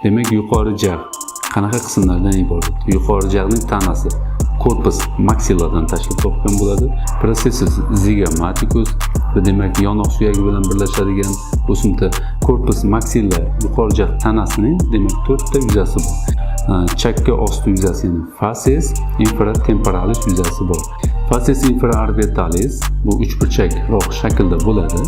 Demak, yuqori jag qanaqa qismlardan iborat? Yuqori jag'ning tanasi korpus maksilladan tashkil topgan bo'ladi. Processus zygomaticus va demak yonoq suyagi bilan birlashadigan o'simta korpus maxilla yuqori jag tanasining demak 4 ta yuzasi bor. Chakka osti yuzasi, ya'ni facies infratemporalis yuzasi bor. Facies infraorbitalis bu uchburchakroq shaklda bo'ladi.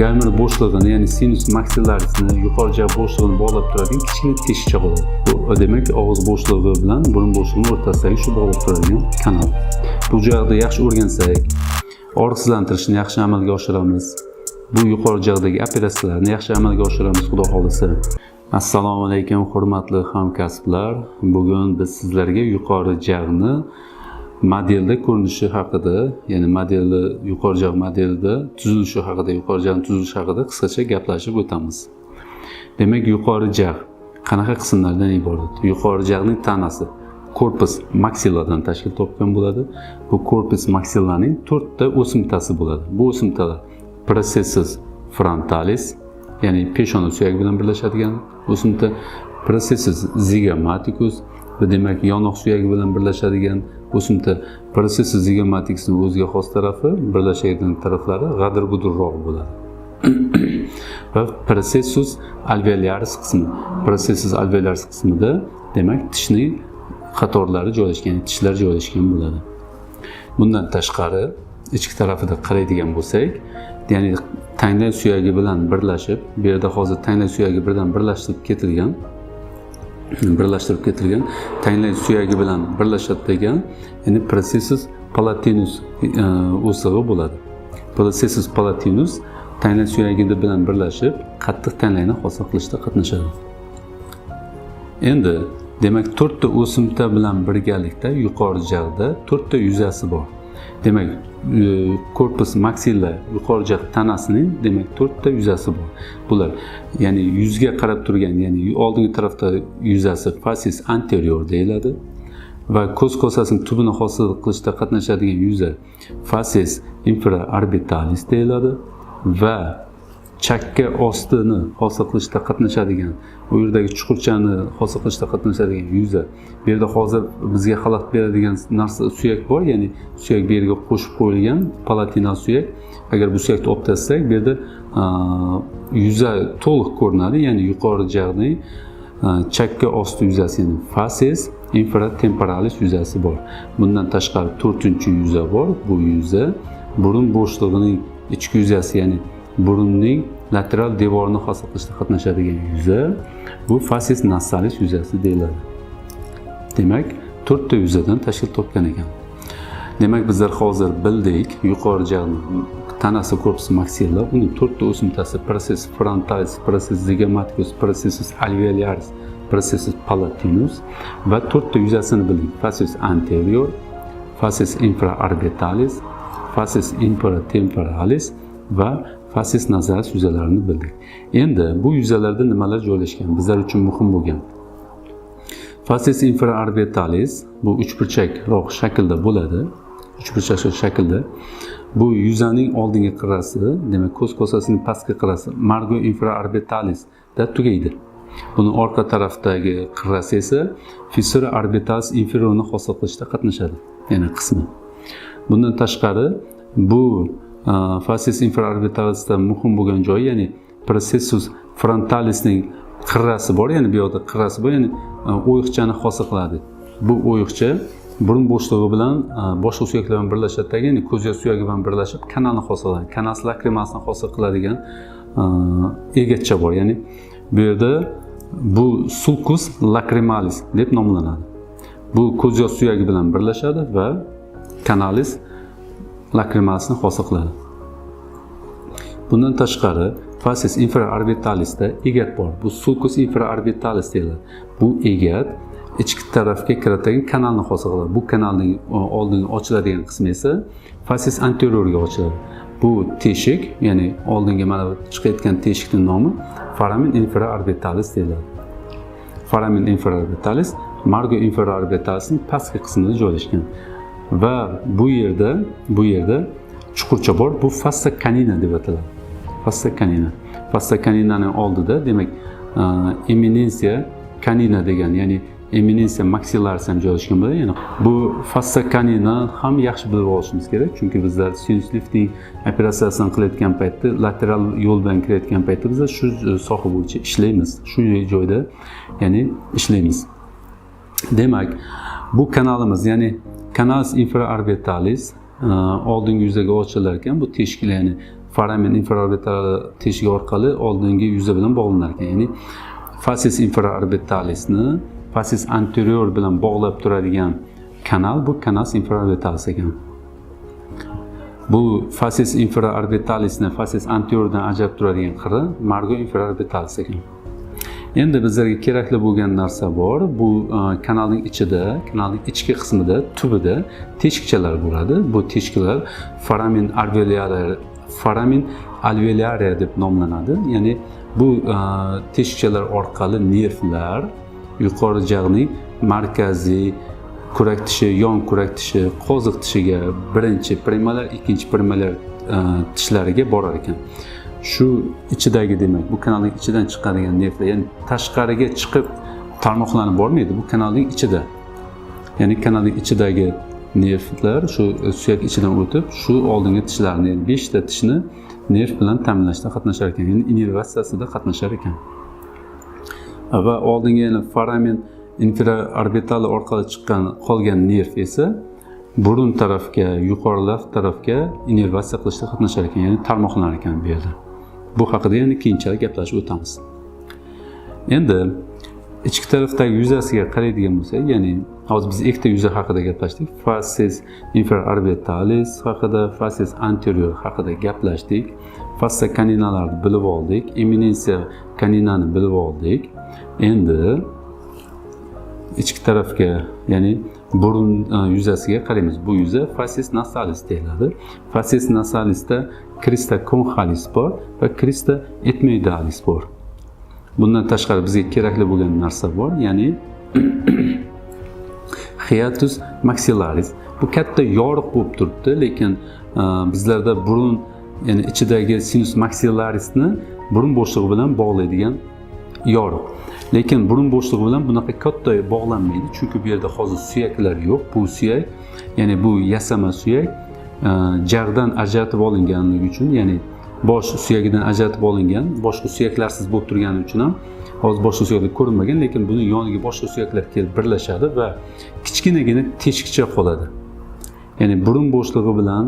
Gamir bo'shlig'ini, ya'ni sinus maxillarisni yuqori jag bo'shlig'ini bog'lab turadigan kichkina teshikcha bo'ladi. Bu demak og'iz bo'shlig'i bilan burun bo'shlig'ining o'rtasidagi shu bog'lab turadigan kanal. Bu jag'da yaxshi o'rgansak, og'riqsizlantirishni yaxshi amalga oshiramiz. Bu yuqori jag'dagi operatsiyalarni yaxshi amalga oshiramiz, xudo xolisa. Assalomu alaykum hurmatli hamkasblar. Bugun biz sizlarga yuqori jag'ni modelda ko'rinishi haqida, ya'ni modelda yuqori jag modelda tuzilishi haqida, yuqori jag'ning tuzilishi haqida qisqacha gaplashib o'tamiz. Demak, yuqori jag qanaqa qismlardan iborat? Yuqori jag'ning tanasi korpus maksilladan tashkil topgan bo'ladi. Bu korpus maksillaning 4 ta o'simtasi bo'ladi. Bu o'simtalar processus frontalis, ya'ni peshona suyagi bilan birlashadigan o'simta, processus zygomaticus va demak yonoq suyagi bilan birlashadigan o'simta. Processus zygomaticusning o'ziga xos tarafi, birlashadigan taraflari g'adir-budirroq bo'ladi. Va processus alveolaris qismi. Processus alveolaris qismida demak tishning qatorlari joylashgan, tishlar joylashgan bo'ladi. Bundan tashqari ichki tarafida qaraydigan bo'lsak, ya'ni tanglang suyagi bilan birlashib, bu yerda hozir tanglang suyagi bilan birlashtirib ketilgan tanglang suyagi bilan birlashadigan, ya'ni processus palatinus o'sig'i bo'ladi. Processus palatinus tanglang suyagi bilan birlashib, qattiq tanglangni hosil qilishda qatnashadi. Endi demak 4 ta o'simta bilan birgalikda yuqori jag'da 4 ta yuzasi bor. Demak, korpus maxilla yuqori jag tanasining demak 4 ta yuzasi bor. Bular ya'ni yuzga qarab turgan, ya'ni oldingi tarafda yuzasi facies anterior deyiladi va ko'z kosasining tubini hosil qilishda qatnashadigan yuza facies infraorbitalis deyiladi va chakka ostini hosil qilishda qatnashadigan, u yerdagi chuqurchani hosil qilishda qatnashadigan yuza. Bu yerda hozir bizga xalaqit beradigan narsa suyak bor, ya'ni suyak bu yerga qo'shib qo'yilgan palatinal suyak. Agar bu suyakni olib tashlasak, bu yerda yuza to'liq ko'rinadi, ya'ni yuqori jag'ning chakka osti yuzasi, ya'ni facies infratemporalis yuzasi bor. Bundan tashqari 4-yuza bor. Bu yuza burun bo'shlig'ining ichki yuzasi, ya'ni burunning lateral devorini hosil qilishda qatnashadigan yuza, bu facies nasalis yuzasi deyiladi. Demak, 4 ta yuzadan tashkil topgan ekan. Demak, bizlar hozir bildik, yuqori jag'ning tanasi korpus maxilla, uning 4 ta o'simtasi processus frontalis, processus zygomaticus, processus alveolaris, processus palatinus va 4 ta yuzasini bildik. Facies anterior, facies infraorbitalis, facies infratemporalis va facies nasalis yuzalarini bildik. Endi bu yuzalarda nimalar joylashgan bizlar uchun muhim bo'lgan? Facies infraorbitalis bu uchburchakroq shaklda bo'ladi. Uchburchak shaklda. Bu yuzaning oldingi qirrasi, demak ko'z kosasining pastki qirrasi margo infraorbitalis da tugaydi. Buni orqa tarafdagi qirrasi esa fissura orbitalis inferiorni hosil qilishda qatnashadi, ya'ni qismi. Bundan tashqari bu facies infraorbitalisda muhim bo'lgan joyi, ya'ni processus frontalisning qirrasi bor, ya'ni bu yoqda qirrasi bor, ya'ni o'yiqchani hosil qiladi. Bu o'yiqcha burun bo'shlig'i bilan boshqa suyaklar bilan birlashadi, ya'ni ko'z yosh suyagi bilan birlashib kanalni hosil qiladi. Kanal lakrimasini hosil qiladigan egatcha bor, ya'ni bu yerda bu sulcus lacrimalis deb nomlanadi. Bu ko'z yosh suyagi bilan birlashadi va kanalis lakrimasini hosil qiladi. Bundan tashqari facies infraorbitalisda egat bor. Bu sulcus infraorbitalis deyiladi. Bu egat ichki tarafga kiradigan kanalni hosil qiladi. Bu kanalning oldingi ochiladigan qismi esa facies anteriorga ochiladi. Bu teshik, ya'ni oldingi mana chiqayotgan teshikning nomi foramen infraorbitalis deyiladi. Foramen infraorbitalis margo infraorbitalisning pastki qismida joylashgan. Va bu yerda chuqurcha bor. Bu fossa canina deb ataladi. Fossa canina. Fossa caninaning oldida demak eminensiya canina degan, ya'ni eminensiya maxillaris ham joylashgan bo'ladi. Ya'ni bu fossa canina ham yaxshi bilib olishimiz kerak, chunki bizlar sinus lifting operatsiyasini qilayotgan paytda, lateral yo'l bilan kirayotgan paytda bizlar shu soha bo'yicha ishlaymiz, shu joyda ya'ni ishlaymiz. Demak, bu kanalimiz, ya'ni canalus infraorbitalis oldingi yuzaga ochilar ekan. Bu teshiklar, ya'ni foramen infraorbital teshigi orqali oldingi yuza bilan bog'lanar ekan. Ya'ni fascius infraorbitalisni fascius anterior bilan bog'lab turadigan kanal bu canalus infraorbitalis ekan. Bu fascius infraorbitalisni fascius anteriordan ajratib turadigan qiri margo infraorbitalis ekan. Endi bizlarga kerakli bo'lgan narsa bor. Bu kanalning ichida, kanalning ichki qismida, tubida teshikchalar bo'ladi. Bu teshiklar foramen alveolar deb nomlanadi. Ya'ni bu teshikchalar orqali nervlar yuqori jag'ning markaziy kurak tishi, yon kurak tishi, qoziq tishiga, birinchi premolar, ikkinchi premolar tishlariga borar ekan. Shu ichidagi, demak, bu kanalning ichidan chiqadigan nervlar, ya'ni tashqariga chiqib tarmoqlanib bormaydi. Bu kanalning ichida. Ya'ni kanalning ichidagi nervlar shu suyak ichidan o'tib, shu oldingi tishlarni, 5 ta tishni nerv bilan ta'minlashda qatnashar ekan, ya'ni innervatsiyasida qatnashar ekan. Va oldingi yana foramen infraorbitali orqali chiqqan qolgan nerv esa burun tarafga, yuqorilab tarafga innervatsiya qilishda qatnashar ekan, ya'ni tarmoqlanar ekan bu yerda. Bu haqida yana keyinchalik gaplashib o'tamiz. Endi ichki tarafdagi yuzasiga qaraydigan bo'lsak, ya'ni hozir biz ikkita yuza haqida gaplashdik. Fascius infraorbitalis haqida, fascius anterior haqida gaplashdik. Fossa caninalarni bilib oldik, eminensiya caninani bilib oldik. Endi ichki tarafga, ya'ni burun yuzasiga qaraymiz. Bu yuza fascius nasalis deyiladi. Fascius nasalisda crista conchalis bor va crista ethmoidalis bor. Bundan tashqari bizga kerakli bo'lgan narsa bor, ya'ni hiatus maxillaris. Bu katta yoriq bo'lib turibdi, lekin bizlarda burun, ya'ni ichidagi sinus maxillarisni burun bo'shlig'i bilan bog'laydigan yoriq. Lekin burun bo'shlig'i bilan bunaqa katta bog'lanmaydi, chunki bu yerda hozir suyaklar yo'q. Bu suyak, ya'ni bu yasama suyak jag'dan ajratib olinganligi uchun, ya'ni bosh suyagidan ajratib olingan, boshqa suyaklarsiz bo'lib turgani uchun ham hozir boshqa suyaklar ko'rinmagan, lekin buni yoniga boshqa suyaklar kelib birlashadi va kichkinagina teshikcha qoladi. Ya'ni burun bo'shlig'i bilan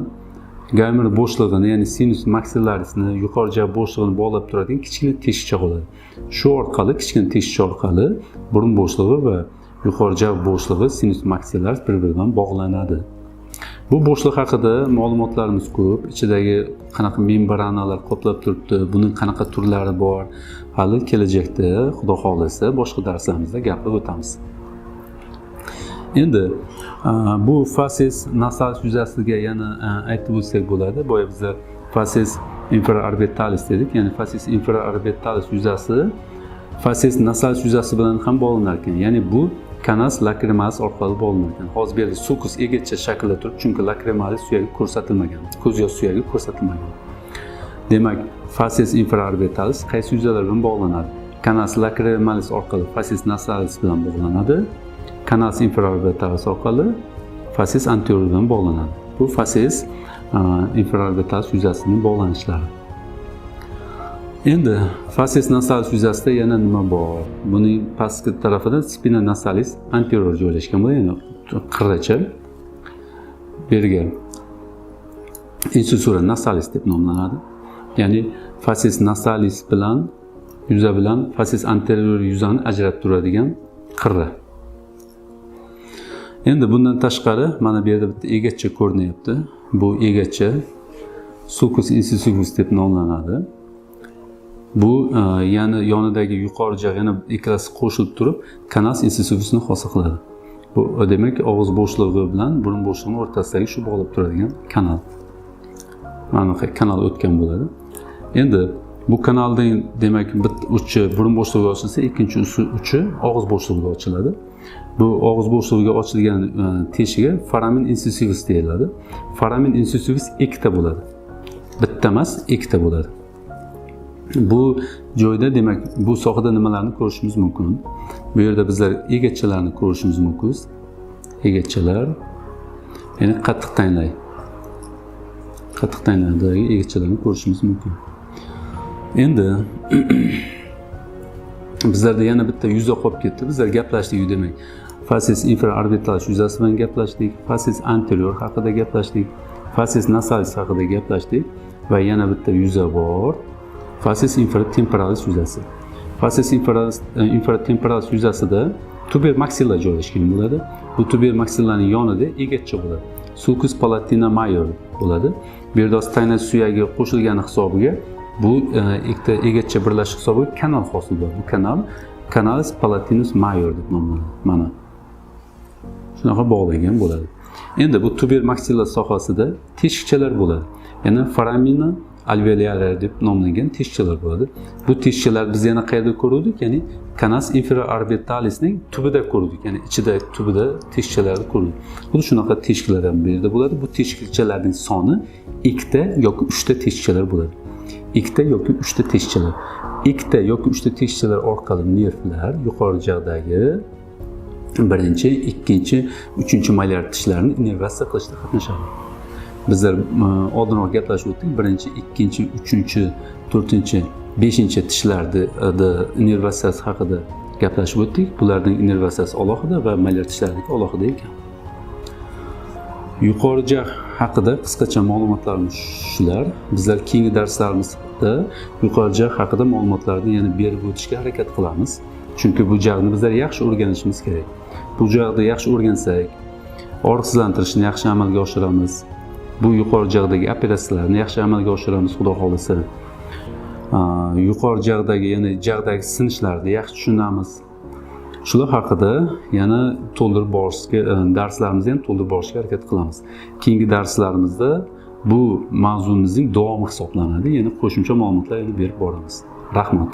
gamir bo'shlig'ini, ya'ni sinus maxillarisni, yuqori jag' bo'shlig'ini bog'lab turadigan kichkina teshikcha qoladi. Shu orqali, kichkina teshikcha orqali burun bo'shlig'i va yuqori jag' bo'shlig'i, sinus maxillaris bir-biridan bog'lanadi. Bu bo'shliq haqida ma'lumotlarimiz ko'p. Ichidagi qanaqa membranalar qoplab turibdi, buning qanaqa turlari bor. Hali kelajakda, Xudo xolasa, boshqa darslarimizda gapirib o'tamiz. Endi bu fascius nasalis yuzasiga yana aytib o'tsak bo'ladi. Boya biz fascius infraorbitalis dedik, ya'ni fascius infraorbitalis yuzasi fascius nasalis yuzasi bilan ham bog'lanar ekan. Ya'ni bu canalus lacrimalis orqali bog'lanar ekan. Hozir bu yerda sulcus egacha shaklda turib, chunki lacrimalis suyagi ko'rsatilmagan, ko'z yosh suyagi ko'rsatilmagan. Demak, fascius infraorbitalis qaysi yuzalar bilan bog'lanadi? Canalus lacrimalis orqali fascius nasalis bilan bog'lanadi. Canalus infraorbitalis orqali fascius anterior bilan bog'lanadi. Bu fascius infraorbitalis yuzasining bog'lanishlari. Endi fascius nasalis yuzasida yana nima bor? Buning pastki tarafida spina nasalis anterior joylashgan bo'ladi, ya'ni qirracha. Bu yerga incisura nasalis deb nomlanadi. Ya'ni fascius nasalis bilan yuza bilan fascius anterior yuzani ajratib turadigan qirra. Endi bundan tashqari mana bu yerda bitta egacha ko'rinyapti. Bu egacha sulcus incisivus deb nomlanadi. Bu yana yonidagi yuqori jag' yana ikkalasi qo'shilib turib canalus incisivusni hosil qiladi. Bu demak og'iz bo'shlig'i bilan burun bo'shlig'ining o'rtasidagi shu bog'lab turadigan kanal. Mana bu kanal o'tgan bo'ladi. Endi bu kanalning demak bitta uchi burun bo'shlig'iga ochilsa, ikkinchi uchi og'iz bo'shlig'iga ochiladi. Bu og'iz bo'shlig'iga ochilgan teshiga foramen incisivus deyiladi. Foramen incisivus ikkita bo'ladi. Bitta emas, ikkita bo'ladi. Bu joyda demak bu sohada nimalarni ko'rishimiz mumkin? Bu yerda bizlar egachalarni ko'rishimiz mumkin. Egachalar, ya'ni qattiq tanglay. Qattiq tanglaydagi egachalarni ko'rishimiz mumkin. Endi bizlarda yana bitta yuza qolib ketdi. Bizlar gaplashdik demak. Facies infraorbital yuzasi bilan gaplashdik. Facies anterior haqida gaplashdik. Facies nasalis haqida gaplashdik va yana bitta yuza bor. Facies infratemporalis yuzasi. Facies infratemporalis yuzasida tuber maxilla joylashgan bo'ladi. Bu tuber maxillaning yonida egacha bo'ladi. Sulcus palatina major bo'ladi. Bu yerda tana suyagi qo'shilgani hisobiga bu ikkita egacha birlashish hisobiga kanal hosil bo'ladi. Bu kanal Canalus palatinus major deb nomlanadi. Mana shunaqa bog'langan bo'ladi. Endi bu tuber maxilla sohasida teshikchalar bo'ladi. Ya'ni foramina alveolar deb nomlangan teshikchalar bo'ladi. Bu teshikchalar biz yana qayerda ko'rdik? Ya'ni canalus infraorbitalisning tubida ko'rdik. Ya'ni ichida tubida teshikchalarni ko'rdik. Xuddi shunaqa teshikchalar ham bu yerda bo'ladi. Bu teshikchalarning soni 2 ta yoki 3 ta teshikchalar bo'ladi. 2 ta yoki 3 ta teshikchalar. 2 ta yoki 3 ta teshikchalar orqali nervlar yuqori jag'dagi birinchi, ikkinchi, uchinchi malyar tishlarni innervatsiya qilishda qatnashadi. Bizlar oldinroq gaplashib o'tdik. Birinchi, ikkinchi, uchinchi, to'rtinchi, beshinchi tishlarni innervatsiyasi haqida gaplashib o'tdik. Bularning innervatsiyasi alohida va malyar tishlarniki alohida ekan. Yuqori jag' haqida qisqacha ma'lumotlarimiz shular. Bizlar keyingi darslarimizda yuqori jag' haqida ma'lumotlarni yana berib o'tishga harakat qilamiz. Chunki bu jag'ni bizlar yaxshi o'rganishimiz kerak. Bu jag'ni yaxshi o'rgansak, og'riqsizlantirishni yaxshi amalga oshiramiz. Bu yuqori jag'dagi operatsiyalarni yaxshi amalga oshiramiz, xudo xolisa. Yuqori jag'dagi, ya'ni jag'dagi sinishlarni yaxshi tushunamiz. Shular haqida yana to'ldirib borishga, darslarimizni ham to'ldirib borishga harakat qilamiz. Keyingi darslarimizda bu mavzumizning davomi hisoblanadi. Yana qo'shimcha ma'lumotlar berib boramiz. Rahmat.